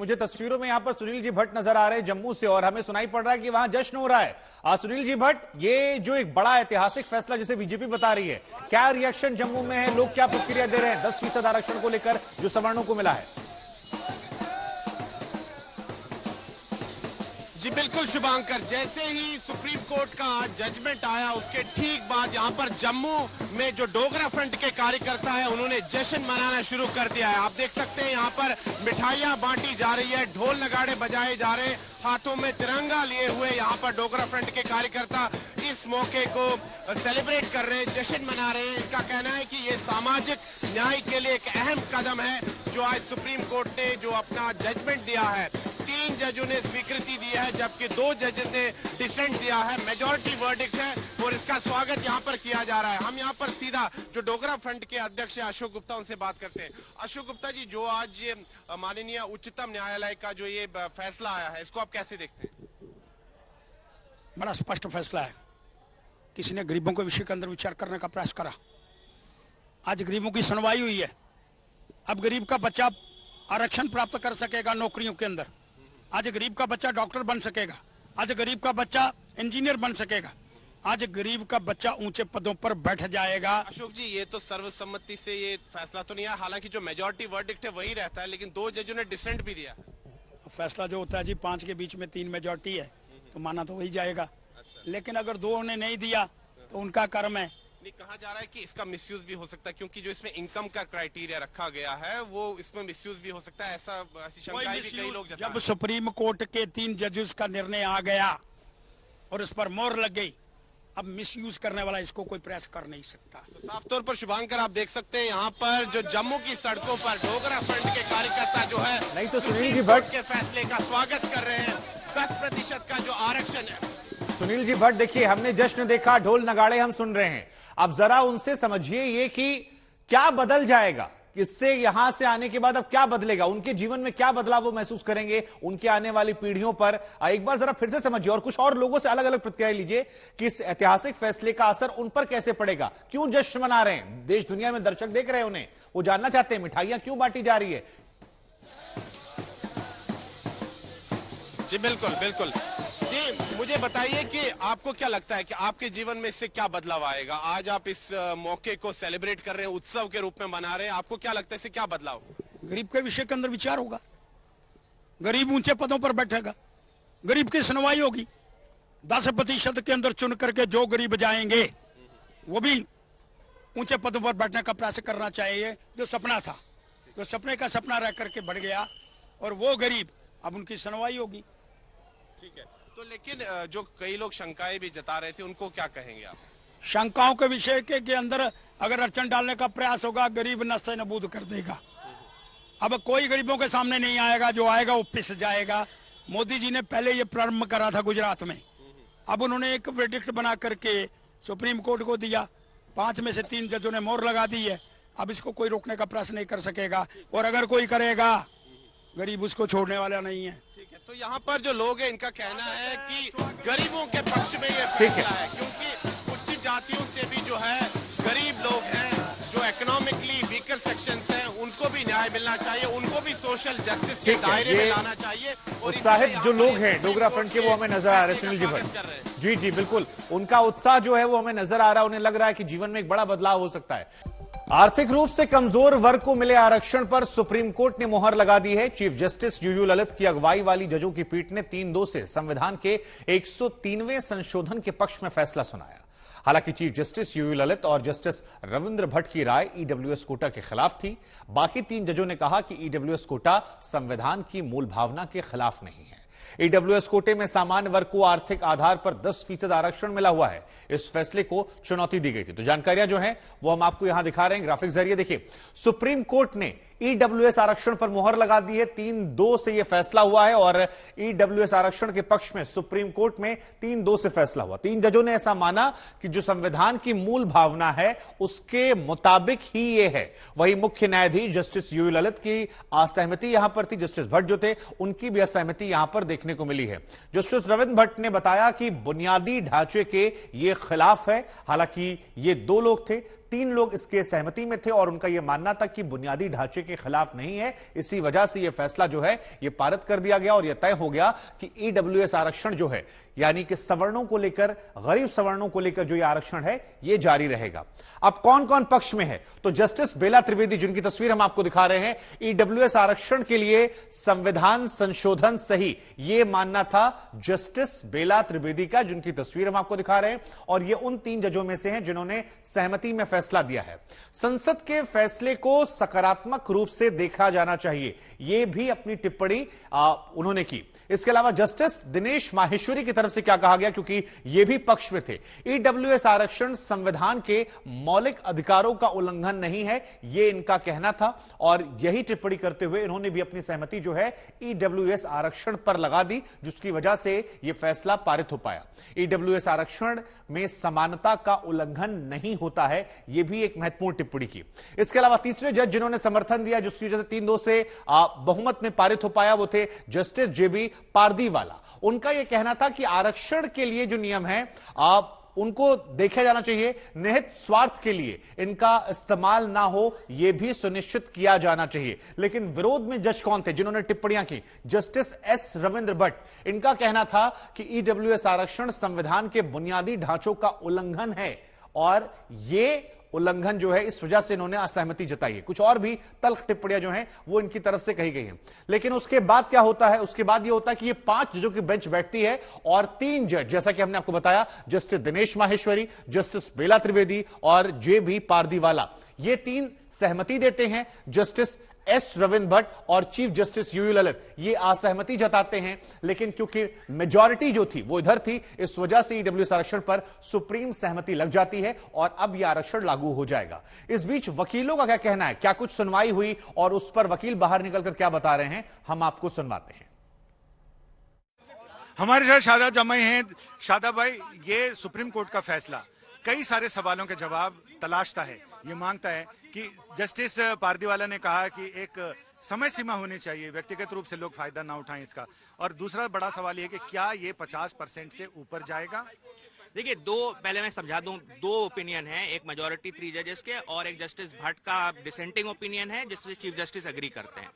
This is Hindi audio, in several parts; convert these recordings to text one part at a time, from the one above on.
मुझे तस्वीरों में यहां पर सुनील जी भट्ट नजर आ रहे हैं जम्मू से, और हमें सुनाई पड़ रहा है कि वहां जश्न हो रहा है। सुनील जी भट्ट, ये जो एक बड़ा ऐतिहासिक फैसला जिसे बीजेपी बता रही है, क्या रिएक्शन जम्मू में है, लोग क्या प्रतिक्रिया दे रहे हैं 10% आरक्षण को लेकर जो सवर्णों को मिला है? जी बिल्कुल शुभांकर, जैसे ही सुप्रीम कोर्ट का जजमेंट आया उसके ठीक बाद यहाँ पर जम्मू में जो डोगरा फ्रंट के कार्यकर्ता है उन्होंने जश्न मनाना शुरू कर दिया है। आप देख सकते हैं यहाँ पर मिठाइयाँ बांटी जा रही है, ढोल नगाड़े बजाए जा रहे हैं, हाथों में तिरंगा लिए हुए यहाँ पर डोगरा फ्रंट के कार्यकर्ता इस मौके को सेलिब्रेट कर रहे हैं, जश्न मना रहे हैं। इनका कहना है कि ये सामाजिक न्याय के लिए एक अहम कदम है जो आज सुप्रीम कोर्ट ने जो अपना जजमेंट दिया है। 3 जजों ने स्वीकृति दी है जबकि 2 जज ने डिसेंट दिया है। मेजॉरिटी वर्डिक्ट है और इसका स्वागत यहाँ पर किया जा रहा है। हम यहाँ पर सीधा जो डोगरा फ्रंट के अध्यक्ष है अशोक गुप्ता, उनसे बात करते हैं। अशोक गुप्ता जी, जो आज माननीय उच्चतम न्यायालय का जो ये फैसला आया है, इसको आप कैसे देखते हैं? बड़ा स्पष्ट फैसला है। किसी ने गरीबों के विषय के अंदर विचार करने का प्रयास करा। आज गरीबों की सुनवाई हुई है। अब गरीब का बच्चा आरक्षण प्राप्त कर सकेगा नौकरियों के अंदर। आज गरीब का बच्चा डॉक्टर बन सकेगा। आज गरीब का बच्चा इंजीनियर बन सकेगा। आज गरीब का बच्चा ऊंचे पदों पर बैठ जाएगा। अशोक जी, ये तो सर्वसम्मति से ये फैसला तो नहीं है, हालांकि जो मेजॉरिटी वर्डिक्ट है वही रहता है, लेकिन 2 जजों ने डिसेंट भी दिया। फैसला जो होता है जी, 5 के बीच में 3 मेजॉरिटी है तो माना तो वही जाएगा। लेकिन अगर 2 ने नहीं दिया तो उनका कर्म है। नहीं, कहा जा रहा है कि इसका मिसयूज भी हो सकता है क्योंकि जो इसमें इनकम का क्राइटेरिया रखा गया है वो इसमें मिसयूज भी हो सकता है, ऐसी शंकाएं भी कई लोग जता रहे हैं। जब सुप्रीम कोर्ट के 3 जजेस का निर्णय आ गया और इस पर मोहर लग गई, अब मिसयूज करने वाला इसको कोई प्रयास कर नहीं सकता। तो साफ तौर पर शुभांकर, आप देख सकते हैं यहाँ पर जो जम्मू की सड़कों पर डोगरा फ्रंट के कार्यकर्ता जो है नहीं तो सुनील जी भट्ट के फैसले का स्वागत कर रहे हैं। 10% का जो आरक्षण है। सुनील जी भट्ट, देखिए हमने जश्न देखा, ढोल नगाड़े हम सुन रहे हैं। अब जरा उनसे समझिए ये कि क्या बदल जाएगा इससे, यहां से आने के बाद अब क्या बदलेगा, उनके जीवन में क्या बदलाव वो महसूस करेंगे, उनके आने वाली पीढ़ियों पर। एक बार जरा फिर से समझिए और कुछ और लोगों से अलग अलग प्रतिक्रिया लीजिए कि इस ऐतिहासिक फैसले का असर उन पर कैसे पड़ेगा, क्यों जश्न मना रहे हैं, देश दुनिया में दर्शक देख रहे हैं उन्हें, वो जानना चाहते हैं मिठाइयां क्यों बांटी जा रही है। जी बिल्कुल बिल्कुल जी, मुझे बताइए कि आपको क्या लगता है कि आपके जीवन में इससे क्या बदलाव आएगा? आज आप इस मौके को सेलिब्रेट कर रहे हैं, उत्सव के रूप में मना रहे हैं, आपको क्या लगता है इससे क्या बदलाव? गरीब के विषय के अंदर विचार होगा, गरीब ऊंचे पदों पर बैठेगा, गरीब की सुनवाई होगी। 10% के अंदर चुन करके जो गरीब जाएंगे वो भी ऊंचे पदों पर बैठने का प्रयास करना चाहिए। जो सपना था, जो सपने का सपना रह करके बढ़ गया, और वो गरीब अब उनकी सुनवाई होगी। ठीक है, तो लेकिन जो कई लोग शंकाएं भी जता रहे थे उनको क्या कहेंगे आप? शंकाओं के विषय के अंदर अगर अड़चन डालने का प्रयास होगा, गरीब नस्ते नबूद कर देगा। अब कोई गरीबों के सामने नहीं आएगा, जो आएगा वो पिस जाएगा। मोदी जी ने पहले ये प्रारंभ करा था गुजरात में, अब उन्होंने एक वर्डिक्ट बना करके सुप्रीम कोर्ट को दिया। 5 में से 3 जजों ने मोहर लगा दी है। अब इसको कोई रोकने का प्रयास नहीं कर सकेगा, और अगर कोई करेगा गरीब उसको छोड़ने वाला नहीं है। ठीक है, तो यहाँ पर जो लोग हैं इनका कहना है कि गरीबों के पक्ष में ये फैसला है क्योंकि उच्च जातियों से भी जो है गरीब लोग हैं, जो इकोनॉमिकली वीकर सेक्शंस हैं, उनको भी न्याय मिलना चाहिए, उनको भी सोशल जस्टिस के दायरे में लाना चाहिए। और उत्साहित जो लोग हैं डोगरा फ्रंट के, वो हमें नजर आ रहे हैं सुनील जी भट्ट। जी जी बिल्कुल, उनका उत्साह जो है वो हमें नजर आ रहा है। उन्हें लग रहा है कि जीवन में एक बड़ा बदलाव हो सकता है। आर्थिक रूप से कमजोर वर्ग को मिले आरक्षण पर सुप्रीम कोर्ट ने मोहर लगा दी है। चीफ जस्टिस यूयू ललित की अगुवाई वाली जजों की पीठ ने 3-2 से संविधान के 103वें संशोधन के पक्ष में फैसला सुनाया। हालांकि चीफ जस्टिस यूयू ललित और जस्टिस रविंद्र भट्ट की राय ईडब्ल्यूएस कोटा के खिलाफ थी। बाकी 3 जजों ने कहा कि ईडब्ल्यूएस कोटा संविधान की मूल भावना के खिलाफ नहीं है। ईडब्ल्यूएस कोटे में सामान्य वर्ग को आर्थिक आधार पर 10% आरक्षण मिला हुआ है। इस फैसले को चुनौती दी गई थी। तो जानकारियां जो हैं वो हम आपको यहां दिखा रहे हैं ग्राफिक जरिए। देखिए, सुप्रीम कोर्ट ने ईडब्ल्यूएस आरक्षण पर मोहर लगा दी है। 3-2 से यह फैसला हुआ है और ईडब्ल्यूएस आरक्षण के पक्ष में सुप्रीम कोर्ट में 3-2 से फैसला हुआ। 3 जजों ने ऐसा माना कि जो संविधान की मूल भावना है उसके मुताबिक ही यह है। वही मुख्य न्यायाधीश जस्टिस यूयू ललित की असहमति यहां पर थी। जस्टिस भट्ट जो थे उनकी भी असहमति यहां पर देखने को मिली है। जस्टिस रविंद्र भट्ट ने बताया कि बुनियादी ढांचे के ये खिलाफ है। हालांकि ये 2 लोग थे, 3 लोग इसके सहमति में थे और उनका यह मानना था कि बुनियादी ढांचे के खिलाफ नहीं है। इसी वजह से यह फैसला जो है यह पारित कर दिया गया और यह तय हो गया कि ईडब्ल्यूएस आरक्षण जो है, यानी कि सवर्णों को लेकर, गरीब सवर्णों को लेकर जो यह आरक्षण है यह जारी रहेगा। अब कौन कौन पक्ष में है? तो जस्टिस बेला त्रिवेदी, जिनकी तस्वीर हम आपको दिखा रहे हैं, ईडब्ल्यूएस आरक्षण के लिए संविधान संशोधन सही, यह मानना था जस्टिस बेला त्रिवेदी का, जिनकी तस्वीर हम आपको दिखा रहे हैं। और ये उन 3 जजों में से हैं जिन्होंने सहमति में फैसला दिया है। संसद के फैसले को सकारात्मक रूप से देखा जाना चाहिए, यह भी अपनी टिप्पणी उन्होंने की। इसके अलावा जस्टिस दिनेश माहेश्वरी की तरफ से क्या कहा गया, क्योंकि ये भी पक्ष में थे, ईडब्ल्यूएस आरक्षण संविधान के मौलिक अधिकारों का उल्लंघन नहीं है, यह इनका कहना था। और यही टिप्पणी करते हुए इन्होंने भी अपनी सहमति जो है ईडब्ल्यूएस आरक्षण पर लगा दी, जिसकी वजह से यह फैसला पारित हो पाया। ईडब्ल्यूएस आरक्षण में समानता का उल्लंघन नहीं होता है, यह भी एक महत्वपूर्ण टिप्पणी की। इसके अलावा तीसरे जज जिन्होंने समर्थन दिया, जिसकी वजह से 3-2 से बहुमत में पारित हो पाया, वो थे जस्टिस जेबी पारदीवाला। उनका यह कहना था कि आरक्षण के लिए जो नियम है उनको देखा जाना चाहिए, निहित स्वार्थ के लिए इनका इस्तेमाल ना हो, यह भी सुनिश्चित किया जाना चाहिए। लेकिन विरोध में जज कौन थे जिन्होंने टिप्पणियां की? Justice S Ravindra Bhatt. इनका कहना था कि ईडब्ल्यूएस आरक्षण संविधान के बुनियादी ढांचों का उल्लंघन है और यह उल्लंघन जो है, इस वजह से इन्होंने असहमति जताई है। कुछ और भी तल्ख टिप्पणियां जो हैं वो इनकी तरफ से कही गई हैं। लेकिन उसके बाद क्या होता है? उसके बाद यह होता है कि ये 5 जजों की बेंच बैठती है और 3 जज, जैसा कि हमने आपको बताया, जस्टिस दिनेश माहेश्वरी, जस्टिस बेला त्रिवेदी और जेबी पारदीवाला, ये 3 सहमति देते हैं। जस्टिस एस रविंद्र भट्ट और चीफ जस्टिस यूयू ललित ये असहमति जताते हैं। लेकिन क्योंकि मेजॉरिटी जो थी वो इधर थी, इस वजह से ईडब्ल्यूएस आरक्षण पर सुप्रीम सहमति लग जाती है और अब यह आरक्षण लागू हो जाएगा। इस बीच वकीलों का क्या कहना है, क्या कुछ सुनवाई हुई और उस पर वकील बाहर निकलकर क्या बता रहे हैं, हम आपको सुनवाते हैं। हमारे साथ शादाब जमाई हैं। शादाब भाई, ये सुप्रीम कोर्ट का फैसला कई सारे सवालों के जवाब तलाशता है। ये मांगता है कि जस्टिस पारदीवाला ने कहा कि एक समय सीमा होनी चाहिए, व्यक्तिगत रूप से लोग फायदा ना उठाएं इसका। और दूसरा बड़ा सवाल ये कि क्या ये 50% से ऊपर जाएगा? देखिए, पहले मैं समझा दूं, 2 ओपिनियन है, एक मेजॉरिटी 3 जजेस के और एक जस्टिस भट्ट का डिसेंटिंग ओपिनियन है, जिससे चीफ जस्टिस एग्री करते हैं।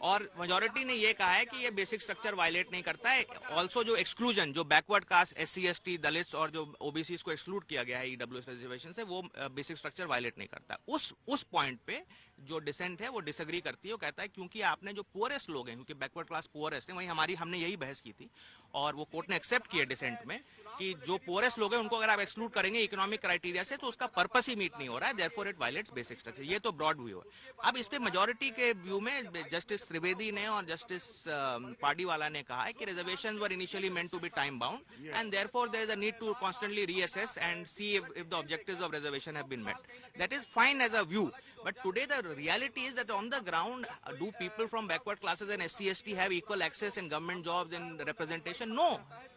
और मेजॉरिटी ने ये कहा है कि ये बेसिक स्ट्रक्चर वायलेट नहीं करता है। ऑल्सो जो एक्सक्लूजन, जो backward caste, SC ST, Dalits और जो ओबीसी को एक्सक्लूड किया गया है ईडब्ल्यूएस रिजर्वेशन से, वो बेसिक स्ट्रक्चर वायलेट नहीं करता। उस पॉइंट पे जो डिसेंट है वो डिसएग्री करती है। वो कहता है क्योंकि आपने जो पुअरेस्ट लोग हैं, क्योंकि बैकवर्ड क्लास पुअरेस्ट है, वही हमने यही बहस की थी और वो कोर्ट ने एक्सेप्ट किया डिसेंट में कि जो पुअरेस्ट लोग हैं उनको अगर आप एक्सक्लूड करेंगे इकोनॉमिक क्राइटेरिया से तो उसका पर्पस ही मीट नहीं हो रहा है, therefore it violets basic structure. ये तो ब्रॉड व्यू है। अब इस पे मेजॉरिटी के व्यू में जस्टिस त्रिवेदी ने और जस्टिस पारदीवाला ने कहा है कि reservations were initially meant to be time bound and therefore there is a need to constantly reassess and see if the objectives of reservation have been met. That is fine as a view, but today the reality is that on the ground, do people from backward classes and SC ST have equal access in government jobs and representation? No.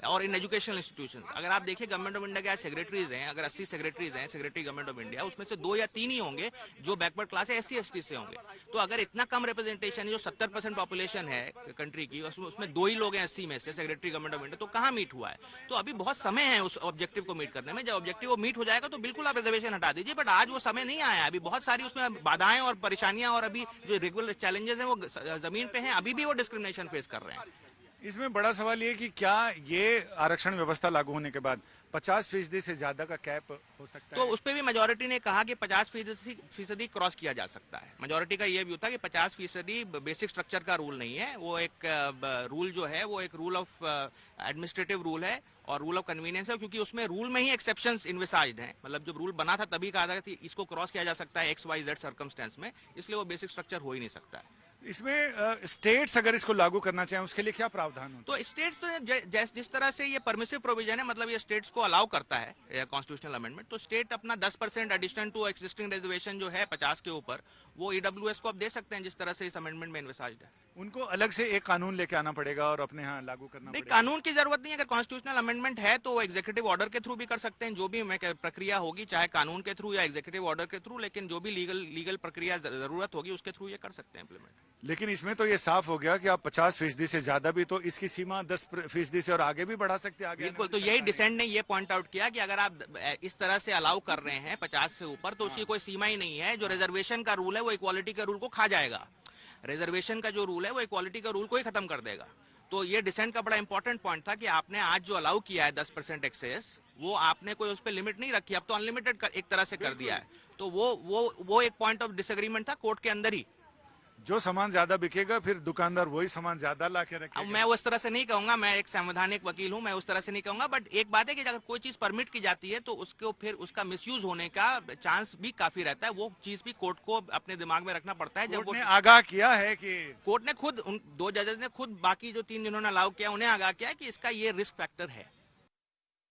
और in educational institutions, अगर आप देखिए गवर्नमेंट ऑफ इंडिया के आज सेक्रेटरीज हैं, अगर 80 सेक्रेटरीज हैं, सेक्रेटरी गवर्नमेंट ऑफ इंडिया, उसमें से 2 या 3 ही होंगे जो बैकवर्ड क्लास है, SC ST से होंगे। तो अगर इतना कम रिप्रेजेंटेशन है, जो 70% पॉपुलेशन है कंट्री की, उसमें 2 ही लोग हैं 80 में से सेक्रेटरी गवर्नमेंट ऑफ इंडिया, तो कहाँ मीट हुआ है? तो अभी बहुत समय है उस ऑब्जेक्टिव को मीट करने में। जब ऑब्जेक्टिव वो मीट हो जाएगा तो बिल्कुल आप रिजर्वेशन हटा दीजिए, बट आज वो समय नहीं आया। अभी बहुत सारी उसमें बाधाएं और परेशानियां और अभी जो रेगुलर चैलेंजेस हैं वो जमीन पे हैं, अभी भी वो डिस्क्रिमिनेशन फेस कर रहे हैं। इसमें बड़ा सवाल ये कि क्या ये आरक्षण व्यवस्था लागू होने के बाद 50% से ज्यादा का कैप हो सकता है? तो उस पर भी मेजॉरिटी ने कहा कि 50% क्रॉस किया जा सकता है। मेजॉरिटी का ये व्यू था कि 50% बेसिक स्ट्रक्चर का रूल नहीं है, वो एक रूल जो है वो एक रूल ऑफ एडमिनिस्ट्रेटिव रूल है और रूल ऑफ कन्वीनियंस है, क्योंकि उसमें रूल में ही एक्सेप्शंस इन्विसाइज्ड हैं। मतलब जब रूल बना था तभी कहा था कि इसको क्रॉस किया जा सकता है XYZ सर्कमस्टेंस में, इसलिए वो बेसिक स्ट्रक्चर हो ही नहीं सकता है। इसमें स्टेट्स अगर इसको लागू करना चाहें उसके लिए क्या प्रावधान होता है? तो स्टेट्स तो जिस तरह से ये परमिसिव प्रोविजन है, मतलब ये स्टेट्स को अलाउ करता है कॉन्स्टिट्यूशनल अमेंडमेंट, तो स्टेट अपना 10% एडिशन टू एक्सिस्टिंग रिजर्वेशन जो है 50 के ऊपर, वो ईडब्ल्यूएस को अब दे सकते हैं, जिस तरह से इस अमेंडमेंट में इन्विसाइज्ड है। उनको अलग से एक कानून लेके आना पड़ेगा और अपने यहाँ लागू करना पड़ेगा? कानून की जरूरत नहीं है। अगर कॉन्स्टिट्यूशनल अमेंडमेंट है तो वो एग्जीक्यूटिव ऑर्डर के थ्रू भी कर सकते हैं, जो भी प्रक्रिया होगी, चाहे कानून के थ्रू या एग्जीक्यूटिव ऑर्डर के थ्रू, लेकिन जो भी लीगल प्रक्रिया जरूरत होगी उसके थ्रू ये कर सकते हैं इम्प्लीमेंट। लेकिन इसमें तो ये साफ हो गया कि आप 50% से ज्यादा भी, तो इसकी सीमा 10% से और आगे भी बढ़ा सकते हैं आगे। बिल्कुल, तो यही डिसेंट ने ये पॉइंट आउट किया कि अगर आप इस तरह से अलाउ कर रहे हैं 50 से ऊपर, तो उसकी कोई सीमा ही नहीं है। जो रिजर्वेशन का रूल है वो इक्वालिटी के रूल को खा जाएगा। रिजर्वेशन का जो रूल है वो इक्वालिटी का रूल को ही खत्म कर देगा। तो ये डिसेंट का बड़ा इंपॉर्टेंट पॉइंट था कि आपने आज जो अलाउ किया है 10% एक्सेस, वो आपने कोई उस पर लिमिट नहीं रखी, अब तो अनलिमिटेड एक तरह से कर दिया है। तो वो एक पॉइंट ऑफ डिसएग्रीमेंट था कोर्ट के अंदर ही। जो सामान ज्यादा बिकेगा फिर दुकानदार वही सामान ज्यादा ला के रखेगा। अब मैं उस तरह से नहीं कहूंगा, मैं एक संवैधानिक वकील हूं, मैं उस तरह से नहीं कहूंगा। बट एक बात है कि अगर कोई चीज परमिट की जाती है तो उसको फिर उसका मिसयूज होने का चांस भी काफी रहता है। वो चीज भी कोर्ट को अपने दिमाग में रखना पड़ता है। जब कोर्ट ने आगाह किया है कि कोर्ट ने खुद, उन 2 जजेस ने खुद, बाकी जो 3 जिन्होंने अलाउ किया उन्हें आगाह किया है कि इसका ये रिस्क फैक्टर है।